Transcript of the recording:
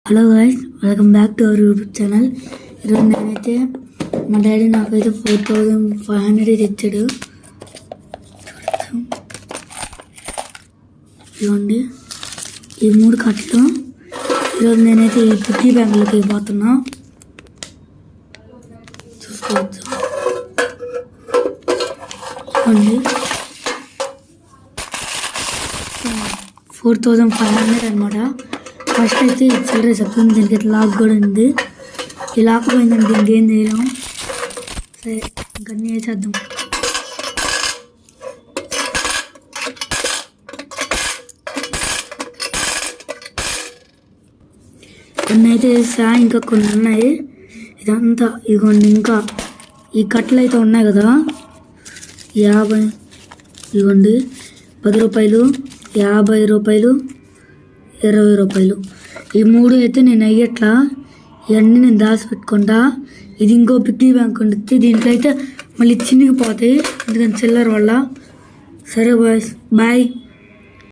Hello guys, welcome back to our YouTube channel. ఈరోజు నేనైతే మా డాడీ నాకైతే 4500 తెచ్చాడు. ఇవ్వండి ఈ 3 కట్టలు. ఈరోజు నేనైతే ఈ పిగ్గీ బ్యాంకులోకి పోతున్నా, చూసుకోవచ్చు. ఇవ్వండి 4500 అనమాట. ఫస్ట్ అయితే చిల్లర చెప్తుంది, దీనికి అయితే లాక్ కూడా ఉంది. ఈ లాక్ పోయిందంటే ఇంకేం చేయలేము. సరే ఇంకన్నీ వేసేద్దాం. కొన్ని అయితే వేసా, ఇంకా కొన్ని ఉన్నాయి. ఇదంతా ఇదిగోండి. ఇంకా ఈ కట్టలు అయితే ఉన్నాయి కదా, 50 ఇదిగోండి, 10 రూపాయలు, 50 రూపాయలు, 20 రూపాయలు. ఈ 3 అయితే నేను అయ్యట్లా, ఇవన్నీ నేను దాచిపెట్టుకుంటా. ఇది ఇంకో పిగ్గీ బ్యాంక్ ఉంటుంది, దీంట్లో అయితే మళ్ళీ చినిగిపోతాయి, ఎందుకంటే చిల్లర వల్ల. సరే బాయ్.